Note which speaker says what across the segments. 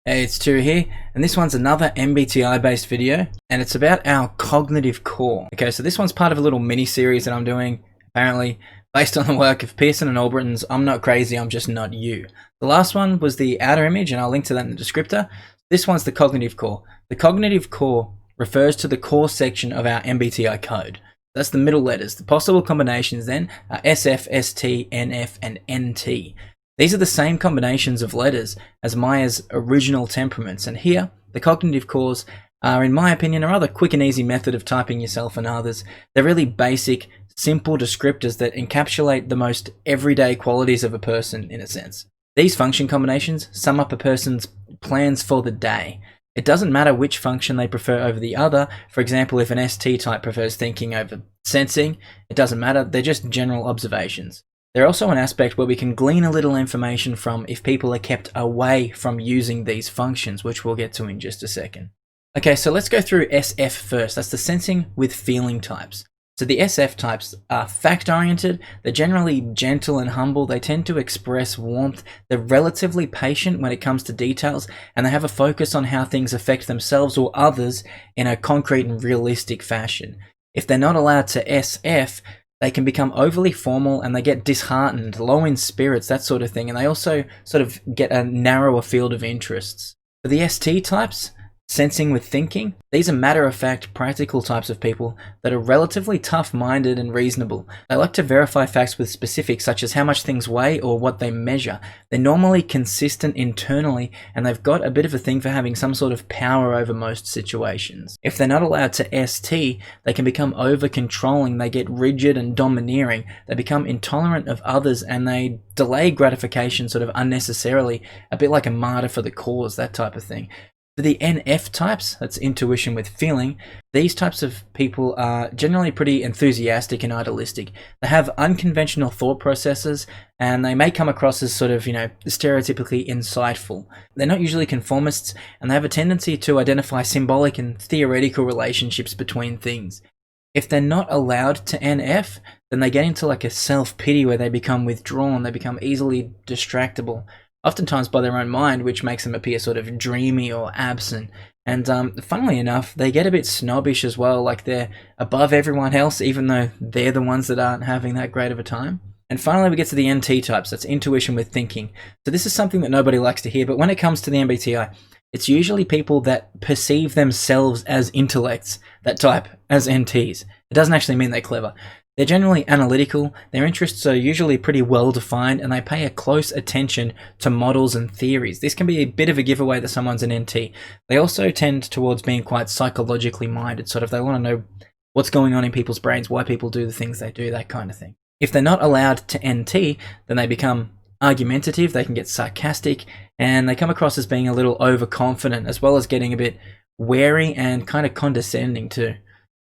Speaker 1: Hey, it's Turu here, and this one's another MBTI based video, and it's about our cognitive core. Okay, so this one's part of a little mini series that I'm doing, apparently, based on the work of Pearson and Albriton's I'm Not Crazy, I'm Just Not You. The last one was the outer image, and I'll link to that in the descriptor. This one's the cognitive core. The cognitive core refers to the core section of our MBTI code. That's the middle letters. The possible combinations then are SF, ST, NF, and NT. These are the same combinations of letters as Maya's original temperaments, and here, the cognitive cores are, in my opinion, a rather quick and easy method of typing yourself and others. They're really basic, simple descriptors that encapsulate the most everyday qualities of a person, in a sense. These function combinations sum up a person's plans for the day. It doesn't matter which function they prefer over the other. For example, if an ST type prefers thinking over sensing, it doesn't matter, they're just general observations. They're also an aspect where we can glean a little information from if people are kept away from using these functions, which we'll get to in just a second. Okay, so let's go through SF first. That's the sensing with feeling types. So the SF types are fact-oriented, they're generally gentle and humble, they tend to express warmth, they're relatively patient when it comes to details, and they have a focus on how things affect themselves or others in a concrete and realistic fashion. If they're not allowed to SF, they can become overly formal and they get disheartened, low in spirits, that sort of thing. And they also sort of get a narrower field of interests. For the ST types, sensing with thinking, these are matter-of-fact, practical types of people that are relatively tough-minded and reasonable. They like to verify facts with specifics such as how much things weigh or what they measure. They're normally consistent internally, and they've got a bit of a thing for having some sort of power over most situations. If they're not allowed to ST, they can become over-controlling, they get rigid and domineering, they become intolerant of others, and they delay gratification sort of unnecessarily, a bit like a martyr for the cause, that type of thing. For the NF types, that's intuition with feeling, these types of people are generally pretty enthusiastic and idealistic. They have unconventional thought processes and they may come across as sort of, stereotypically insightful. They're not usually conformists and they have a tendency to identify symbolic and theoretical relationships between things. If they're not allowed to NF, then they get into like a self-pity where they become withdrawn, they become easily distractible. Oftentimes by their own mind, which makes them appear sort of dreamy or absent. And funnily enough, they get a bit snobbish as well, like they're above everyone else, even though they're the ones that aren't having that great of a time. And finally, we get to the NT types, that's intuition with thinking. So this is something that nobody likes to hear, but when it comes to the MBTI, it's usually people that perceive themselves as intellects that type as NTs. It doesn't actually mean they're clever. They're generally analytical, their interests are usually pretty well defined, and they pay a close attention to models and theories. This can be a bit of a giveaway that someone's an NT. They also tend towards being quite psychologically minded, sort of they want to know what's going on in people's brains, why people do the things they do, that kind of thing. If they're not allowed to NT, then they become argumentative, they can get sarcastic, and they come across as being a little overconfident, as well as getting a bit wary and kind of condescending too.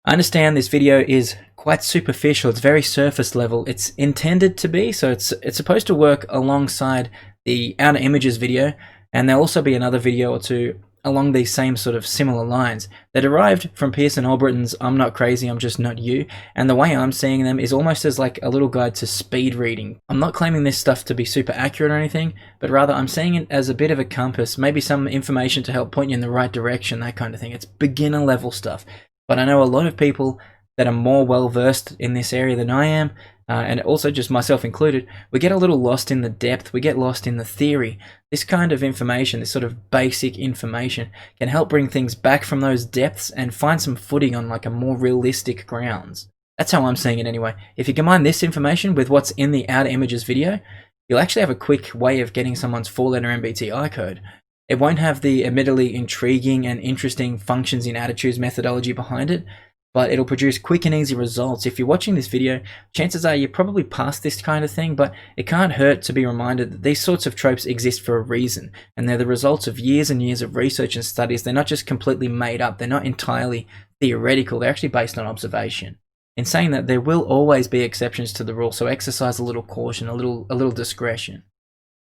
Speaker 1: I understand this video is quite superficial, it's very surface level, it's intended to be, so it's supposed to work alongside the outer images video, and there'll also be another video or two along these same sort of similar lines. They're derived from Pearson Albriton's I'm Not Crazy, I'm Just Not You, and the way I'm seeing them is almost as like a little guide to speed reading. I'm not claiming this stuff to be super accurate or anything, but rather I'm seeing it as a bit of a compass, maybe some information to help point you in the right direction, that kind of thing. It's beginner level stuff. But I know a lot of people that are more well versed in this area than I am, and also just myself included, we get a little lost in the depth, we get lost in the theory. This kind of information, this sort of basic information, can help bring things back from those depths and find some footing on like a more realistic grounds. That's how I'm seeing it anyway. If you combine this information with what's in the outer images video, you'll actually have a quick way of getting someone's 4-letter MBTI code. It won't have the admittedly intriguing and interesting functions in attitudes methodology behind it, but it'll produce quick and easy results. If you're watching this video, chances are you're probably past this kind of thing, but it can't hurt to be reminded that these sorts of tropes exist for a reason, and they're the results of years and years of research and studies. They're not just completely made up, they're not entirely theoretical, they're actually based on observation. In saying that, there will always be exceptions to the rule, so exercise a little caution, a little discretion.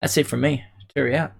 Speaker 1: That's it from me. Cheerio out.